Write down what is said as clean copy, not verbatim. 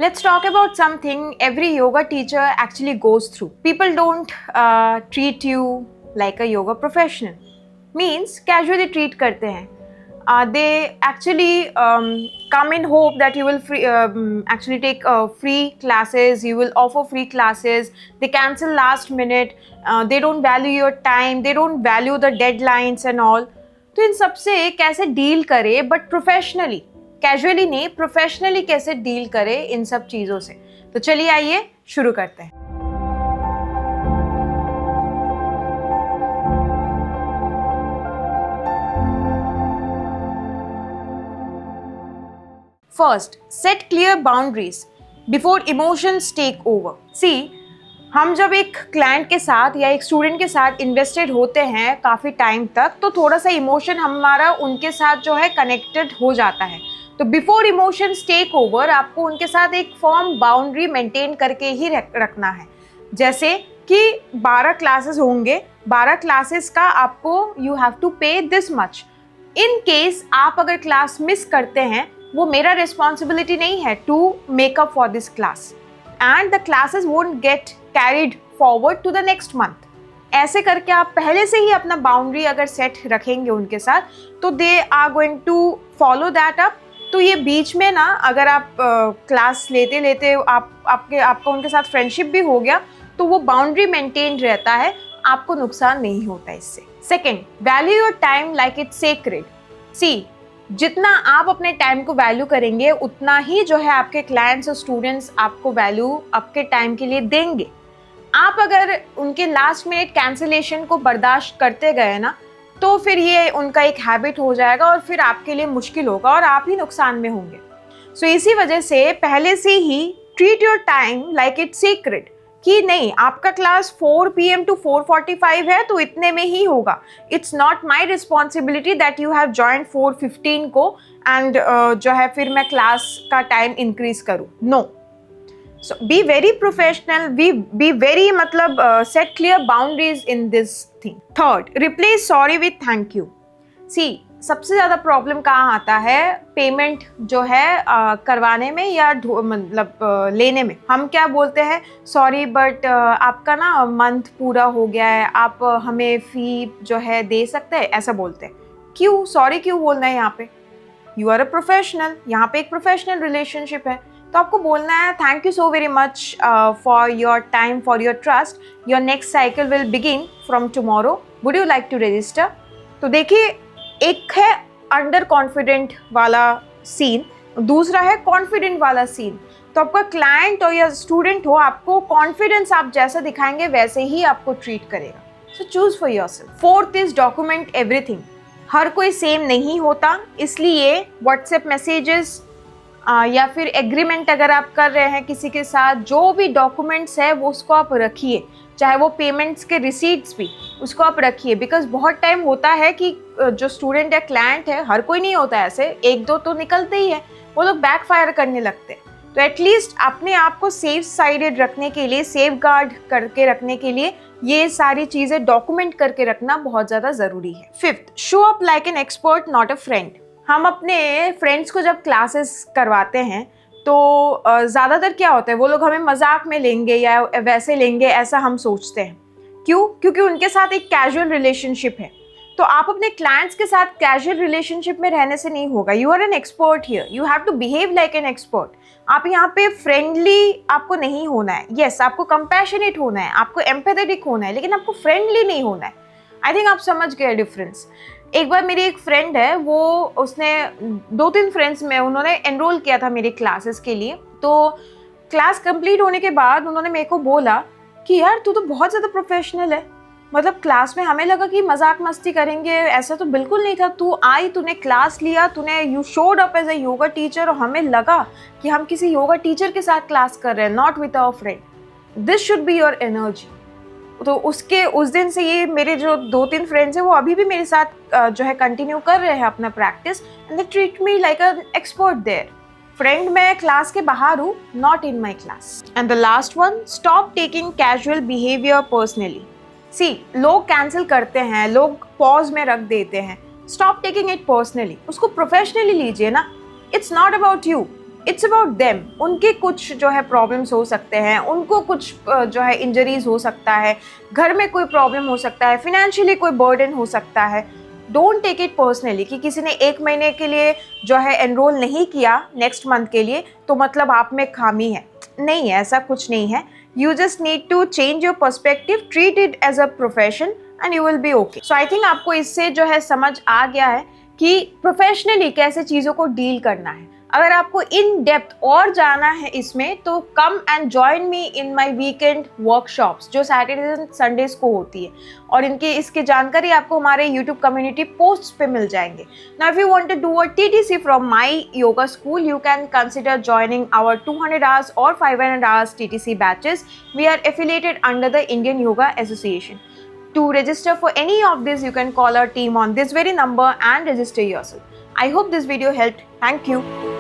Let's talk about something every yoga teacher actually goes through. People don't treat you like a yoga professional. Means casually treat करते हैं. They actually come in hope that you will actually take free classes, you will offer free classes. They cancel last minute. They don't value your time. They don't value the deadlines and all. तो इन सब से कैसे deal करें but professionally, casually नहीं, professionally कैसे deal करें इन सब चीज़ों से. तो चलिए आइए शुरू करते हैं. First, set clear boundaries before emotions take over. See, हम जब एक क्लाइंट के साथ या एक स्टूडेंट के साथ इन्वेस्टेड होते हैं काफ़ी टाइम तक, तो थोड़ा सा इमोशन हमारा उनके साथ जो है कनेक्टेड हो जाता है. तो बिफोर इमोशंस टेक ओवर आपको उनके साथ एक फर्म बाउंड्री मेंटेन करके ही रखना है. जैसे कि 12 क्लासेस होंगे, 12 क्लासेस का आपको यू हैव टू पे दिस मच. इन केस आप अगर क्लास मिस करते हैं, वो मेरा रिस्पॉन्सिबिलिटी नहीं है to make up for this class, and the classes won't get carried forward to the next month. ऐसे करके आप पहले से ही अपना बाउंड्री अगर सेट रखेंगे उनके साथ, तो they are going to follow that up. तो ये बीच में ना, अगर आप क्लास लेते लेते आपका उनके साथ फ्रेंडशिप भी हो गया, तो वो बाउंड्री मेंटेन रहता है, आपको नुकसान नहीं होता इससे. Second, value your time like it's sacred. See, जितना आप अपने टाइम को वैल्यू करेंगे, उतना ही जो है आपके क्लाइंट्स और स्टूडेंट्स आपको वैल्यू आपके टाइम के लिए देंगे. आप अगर उनके लास्ट मिनट कैंसिलेशन को बर्दाश्त करते गए ना, तो फिर ये उनका एक हैबिट हो जाएगा और फिर आपके लिए मुश्किल होगा और आप ही नुकसान में होंगे. सो इसी वजह से पहले से ही treat your time like it's secret, कि नहीं, आपका क्लास 4 PM to 4:45 है तो इतने में ही होगा. It's not my responsibility that you have join 4:15 को एंड जो है फिर मैं क्लास का टाइम इंक्रीज करूँ. No. So be very professional, be very मतलब set clear boundaries in this thing. Third, replace sorry with thank you. See, सबसे ज़्यादा प्रॉब्लम कहाँ आता है पेमेंट जो है करवाने में या मतलब लेने में. हम क्या बोलते हैं, सॉरी बट आपका ना मंथ पूरा हो गया है, आप हमें फ़ी जो है दे सकते हैं, ऐसा बोलते हैं. क्यों सॉरी क्यों बोलना है यहाँ पे? यू आर अ प्रोफेशनल, यहाँ पे एक प्रोफेशनल रिलेशनशिप है, तो आपको बोलना है thank you so very much for your time, for your trust. Your next cycle will begin from tomorrow, would you like to register. तो देखिए, एक है अंडर कॉन्फिडेंट वाला सीन, दूसरा है कॉन्फिडेंट वाला सीन. तो आपका क्लाइंट हो या स्टूडेंट हो, आपको कॉन्फिडेंस आप जैसा दिखाएंगे वैसे ही आपको ट्रीट करेगा. So choose for yourself. Fourth is document everything. हर कोई सेम नहीं होता, इसलिए व्हाट्सएप मैसेजेस या फिर एग्रीमेंट अगर आप कर रहे हैं किसी के साथ, जो भी डॉक्यूमेंट्स है वो उसको आप रखिए, चाहे वो पेमेंट्स के रिसीट्स भी, उसको आप रखिए. बिकॉज बहुत टाइम होता है कि जो स्टूडेंट या क्लाइंट है, हर कोई नहीं होता ऐसे, एक दो तो निकलते ही है, वो लोग बैकफायर करने लगते हैं. तो एटलीस्ट अपने आप को सेफ साइडेड रखने के लिए, सेफ गार्ड करके रखने के लिए ये सारी चीज़ें डॉक्यूमेंट करके रखना बहुत ज़्यादा ज़रूरी है. Fifth, show up like an expert not a friend. हम अपने फ्रेंड्स को जब क्लासेस करवाते हैं तो ज़्यादातर क्या होता है, वो लोग हमें मजाक में लेंगे या वैसे लेंगे, ऐसा हम सोचते हैं. क्यों? क्योंकि उनके साथ एक कैजुअल रिलेशनशिप है. तो आप अपने क्लाइंट्स के साथ कैजुअल रिलेशनशिप में रहने से नहीं होगा. You are an expert here, you have to behave like an expert. आप यहाँ पे फ्रेंडली आपको नहीं होना है. येस, आपको कंपैशनेट होना है, आपको एम्पैथेटिक होना है, लेकिन आपको फ्रेंडली नहीं होना है. आई थिंक आप समझ गए डिफरेंस. एक बार मेरी एक फ्रेंड है, वो उसने 2-3 फ्रेंड्स में उन्होंने एनरोल किया था मेरी क्लासेस के लिए. तो क्लास कंप्लीट होने के बाद उन्होंने मेरे को बोला कि यार तू तो बहुत ज़्यादा प्रोफेशनल है, मतलब क्लास में हमें लगा कि मजाक मस्ती करेंगे, ऐसा तो बिल्कुल नहीं था. तू आई, तूने क्लास लिया, तूने you showed up as a yoga teacher, और हमें लगा कि हम किसी योगा टीचर के साथ क्लास कर रहे हैं, not with our friend. This should be your energy. तो उसके उस दिन से ये मेरे जो 2-3 फ्रेंड्स हैं, वो अभी भी मेरे साथ जो है कंटिन्यू कर रहे हैं अपना practice, and they treat me like an expert there. Friend मैं क्लास के बाहर हूँ, not in my class. And the last one, stop taking casual behaviour personally. See, लोग कैंसिल करते हैं, लोग पॉज में रख देते हैं. स्टॉप टेकिंग इट पर्सनली, उसको प्रोफेशनली लीजिए ना. It's not about you. It's about them. उनके कुछ जो है प्रॉब्लम्स हो सकते हैं, उनको कुछ जो है इंजरीज हो सकता है, घर में कोई प्रॉब्लम हो सकता है, फिनेंशियली कोई बर्डन हो सकता है। डोंट टेक इट पर्सनली कि किसी ने 1 महीने के लिए जो है एनरोल नहीं किया नेक्स्ट मंथ के लिए तो मतलब आप में खामी है। नहीं है, ऐसा कुछ नहीं है। You just need to change your perspective, treat it as a profession and you will be okay. So I think आपको इससे जो है समझ आ गया है कि प्रोफेशनली कैसे चीज़ों को डील करना है। अगर आपको इन डेप्थ और जाना है इसमें तो come and join me in my weekend workshops जो सैटरडेज एंड संडेज को होती है, और इसकी जानकारी आपको हमारे यूट्यूब कम्युनिटी पोस्ट्स पे मिल जाएंगे। Now if you want to do a TTC from my yoga school you can consider joining our 200 hours और 500 hours TTC batches. We are affiliated under the Indian Yoga Association. To register for any of this, you can call our team on this very number and register yourself. I hope this video helped. Thank you.